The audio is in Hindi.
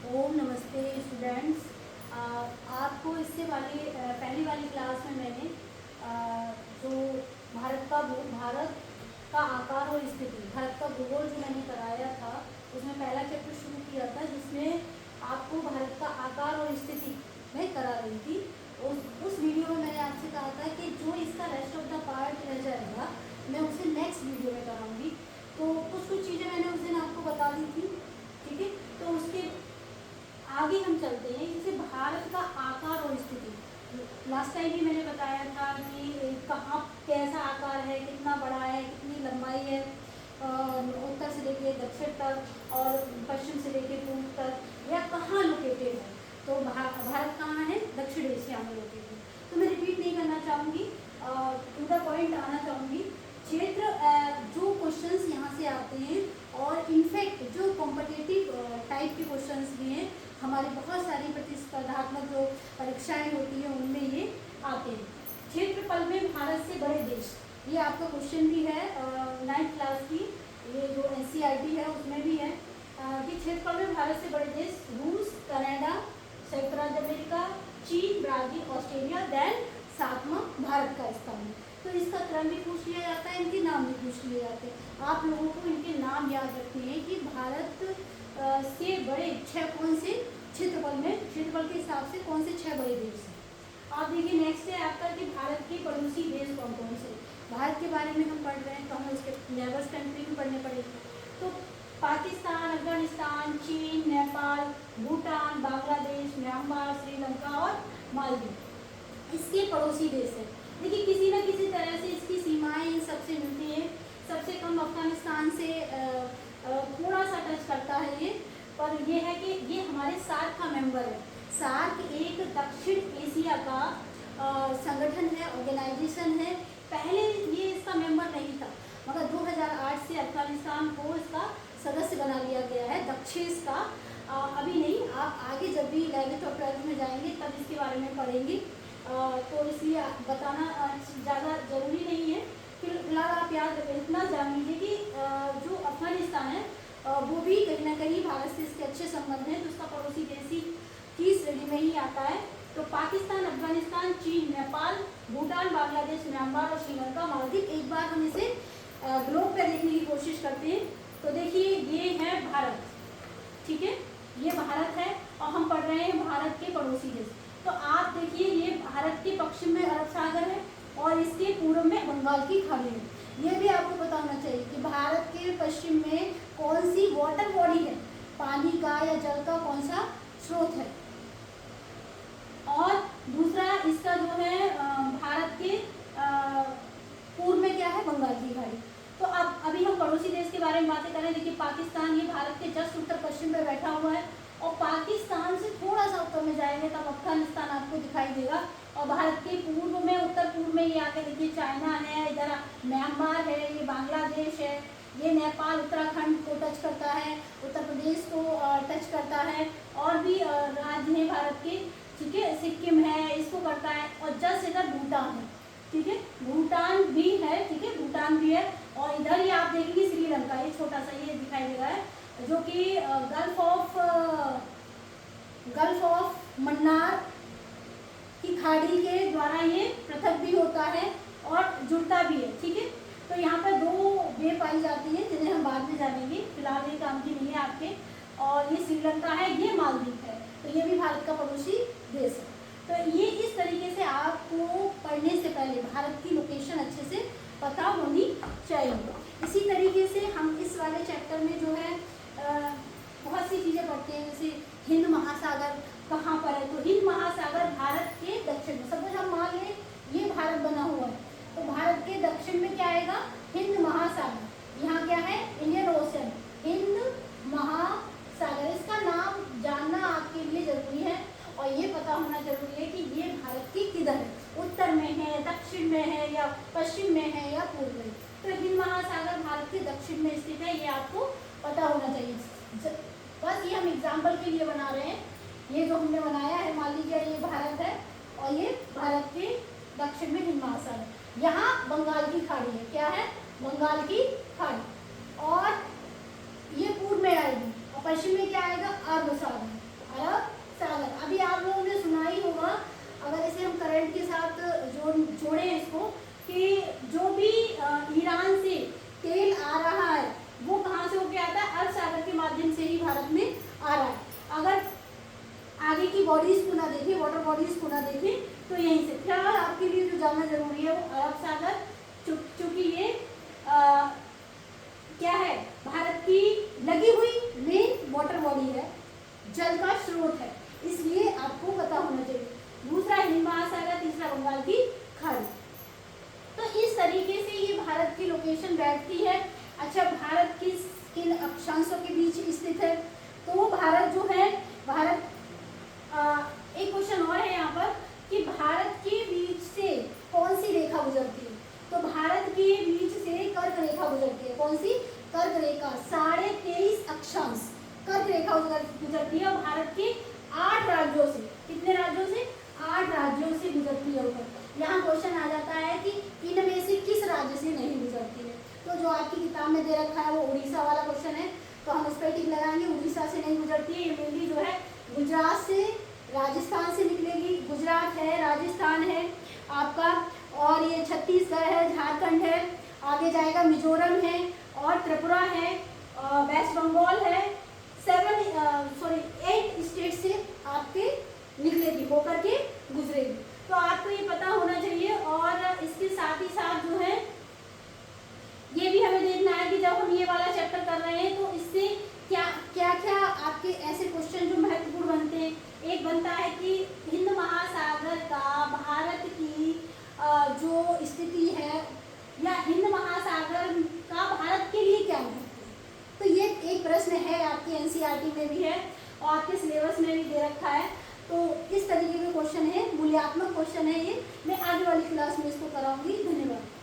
ओम नमस्ते स्टूडेंट्स। आपको इससे पहली वाली क्लास में मैंने जो भारत का आकार और स्थिति, भारत का भूगोल जो मैंने कराया था उसमें पहला चैप्टर शुरू किया था, जिसमें आपको भारत का आकार और स्थिति मैं करा रही थी। उस वीडियो में मैंने आपसे कहा था कि जो इसका रेस्ट ऑफ द पार्ट रह जाएगा मैं उसे नेक्स्ट वीडियो में कराऊंगी। तो कुछ चीज़ें मैंने उस दिन आपको बता दी थी, ठीक है। तो उसके आगे हम चलते हैं, जैसे भारत का आकार और स्थिति। लास्ट टाइम भी मैंने बताया था कि कहाँ कैसा आकार है, कितना बड़ा है, कितनी लंबाई है, उत्तर से लेके दक्षिण तक और पश्चिम से लेके पूर्व तक, या कहाँ लोकेटेड है। तो भारत कहाँ है? दक्षिण एशिया में लोकेटेड। तो मैं रिपीट नहीं करना चाहूँगी, टू द पॉइंट आना चाहूँगी। क्षेत्र जो क्वेश्चंस यहाँ से आते हैं और इनफैक्ट जो कॉम्पिटिटिव टाइप के क्वेश्चंस भी हैं, हमारी बहुत सारी प्रतिस्पर्धात्मक जो परीक्षाएं होती हैं उनमें ये आते हैं। क्षेत्रफल में भारत से बड़े देश, ये आपका क्वेश्चन भी है 9th क्लास की, ये जो NCERT है उसमें भी है कि क्षेत्रफल में भारत से बड़े देश रूस, कनाडा, संयुक्त राज्य अमेरिका, चीन, ब्राजील, ऑस्ट्रेलिया, देन 7वां भारत का स्थान है। तो इसका क्रम भी पूछ लिया जाता है, इनके नाम भी पूछ लिए जाते हैं। आप लोगों को इनके नाम याद रखने हैं कि भारत से बड़े 6 कौन से क्षेत्रफल के हिसाब से कौन से 6 बड़े देश हैं। आप देखिए नेक्स्ट है आपका कि भारत के पड़ोसी देश कौन कौन से। भारत के बारे में हम पढ़ रहे हैं तो हमें उसके नेबर्स कंट्री भी पढ़ने पड़ेगी। तो पाकिस्तान, अफगानिस्तान, चीन, नेपाल, भूटान, बांग्लादेश, म्यांमार, श्रीलंका और मालदीव इसके पड़ोसी देश हैं। देखिए किसी न किसी तरह से इसकी सीमाएं इन सबसे मिलती हैं। सबसे कम अफगानिस्तान से थोड़ा सा टच करता है ये, पर ये है कि ये हमारे सार्क का मेंबर है। सार्क एक दक्षिण एशिया का संगठन है, ऑर्गेनाइजेशन है। पहले ये इसका मेंबर नहीं था, मगर 2008 से अफगानिस्तान को इसका सदस्य बना लिया गया है। दक्षिण का अभी नहीं, आप आगे जब भी 11th और 12th में जाएंगे तब इसके बारे में पढ़ेंगे, तो इसलिए बताना ज़्यादा ज़रूरी नहीं है। फिलहाल आप याद रखें, इतना जान लीजिए कि जो अफगानिस्तान है वो भी कहीं ना कहीं भारत से इसके अच्छे संबंध हैं, तो उसका पड़ोसी देश की श्रेणी में ही आता है। तो पाकिस्तान, अफगानिस्तान, चीन, नेपाल, भूटान, बांग्लादेश, म्यांमार और श्रीलंका, मालदीव। एक बार हम इसे ग्लोब पे देखने की कोशिश करते हैं। तो देखिए ये है भारत, ठीक है, ये भारत है और हम पढ़ रहे हैं भारत के पड़ोसी देश। तो आप देखिए ये भारत के पश्चिम में अरब सागर है और इसके पूर्व में बंगाल की खाड़ी है। ये भी आपको पता होना चाहिए कि भारत के पश्चिम में कौन सी वाटर बॉडी है, पानी का या जल का कौन सा स्रोत है। और दूसरा इसका जो है भारत के पूर्व में क्या है, बंगाल की खाड़ी। तो अब अभी हम पड़ोसी देश के बारे में बातें करें। देखिए पाकिस्तान ये भारत के जस्ट उत्तर पश्चिम में बैठा हुआ है और पाकिस्तान से थोड़ा सा उत्तर में जाएंगे तब अफगानिस्तान आपको दिखाई देगा। और भारत के पूर्व में, उत्तर पूर्व में ये आके देखिए चाइना है, इधर म्यांमार है, ये बांग्लादेश है, ये नेपाल, उत्तराखंड को टच करता है, उत्तर प्रदेश को टच करता है, और भी राज्य हैं भारत के, ठीक है, सिक्किम है, इसको करता है। और जस्ट इधर भूटान है, ठीक है, भूटान भी है, ठीक है, भूटान भी है। और इधर ही आप देखेंगे श्रीलंका, ये छोटा सा ये दिखाई दे रहा है, जो कि गल्फ ऑफ मन्नार की खाड़ी के द्वारा ये पृथक भी होता है और जुड़ता भी है, ठीक है। तो यहाँ पर 2 वे पाई जाती हैं जिन्हें हम बाद में जानेंगे, फिलहाल ये काम की नहीं है आपके। और ये श्रीलंका है, ये मालदीव है, तो ये भी भारत का पड़ोसी देश है। तो ये इस तरीके से आपको पढ़ने से पहले भारत की लोकेशन अच्छे से पता होनी चाहिए। इसी तरीके से हम इस वाले चैप्टर में जो है बहुत सी चीज़ें पढ़ते हैं, जैसे हिंद महासागर कहाँ पर है। तो हिंद महासागर भारत के दक्षिण में, सपोज हम मान लें ये भारत बना हुआ है, तो भारत के दक्षिण में क्या आएगा, हिंद महासागर। यहाँ क्या है, इंडियन ओशन, हिंद महासागर। इसका नाम जानना आपके लिए जरूरी है और ये पता होना जरूरी है कि ये भारत के किधर है, उत्तर में है, दक्षिण में है, या पश्चिम में है, या पूर्व में। तो हिंद महासागर भारत के दक्षिण में स्थित है, ये आपको पता होना चाहिए। बस ये हम एग्जाम्पल के लिए बना रहे हैं। ये जो हमने बनाया है, मान लीजिए ये भारत है और ये भारत के दक्षिण में हिंद महासागर। यहाँ बंगाल की खाड़ी है, क्या है, बंगाल की खाड़ी। और ये पूर्व में आएगी और पश्चिम में क्या आएगा, अरब सागर। बॉडीज को ना देखें तो यहीं से। फिलहाल आपके लिए जो जानना जरूरी है वो अरब सागर, चूंकि ये क्या है, भारत की लगी हुई मेन वाटर बॉडी है, जल का स्रोत है, इसलिए आपको पता होना चाहिए। दूसरा हिंद महासागर, तीसरा बंगाल की खाड़ी। तो इस तरीके से ये भारत की लोकेशन बैठती है। अच्छा, भारत किन अक्षांशों के बीच स्थित है? तो भारत जो है, भारत एक क्वेश्चन और है यहाँ पर कि भारत के बीच से कौन सी रेखा गुजरती है? तो भारत के बीच से कर्क रेखा गुजरती है। कौन सी? कर्क रेखा। 23.5 अक्षांश कर्क रेखा गुजरती है और भारत के 8 राज्यों से, कितने राज्यों से? 8 राज्यों से गुजरती है ऊपर। यहाँ क्वेश्चन आ जाता है कि इनमें से किस राज्य से नहीं गुजरती है? तो जो आपकी किताब में दे रखा है वो उड़ीसा वाला क्वेश्चन है, तो हम उस पर टिक लगाएंगे। उड़ीसा से नहीं गुजरती है। ये मेनली जो है गुजरात से, राजस्थान से निकलेगी। गुजरात है, राजस्थान है आपका, और ये छत्तीसगढ़ है, झारखंड है, आगे जाएगा मिजोरम है और त्रिपुरा है, वेस्ट बंगाल है। 8 स्टेट से आपके निकलेगी, होकर के गुजरेगी। तो आपको ये पता होना चाहिए। और इसके साथ ही साथ जो है ये भी हमें देखना है कि जब हम ये वाला चैप्टर कर रहे हैं तो इससे क्या क्या आपके ऐसे क्वेश्चन जो महत्वपूर्ण बनते हैं। एक बनता है कि हिंद महासागर का भारत की जो स्थिति है, या हिंद महासागर का भारत के लिए क्या महत्व है। तो ये एक प्रश्न है, आपके एनसीईआरटी में भी है और आपके सिलेबस में भी दे रखा है। तो इस तरीके के क्वेश्चन है, मूल्यांकन क्वेश्चन है ये। मैं आगे वाली क्लास में इसको कराऊंगी। धन्यवाद।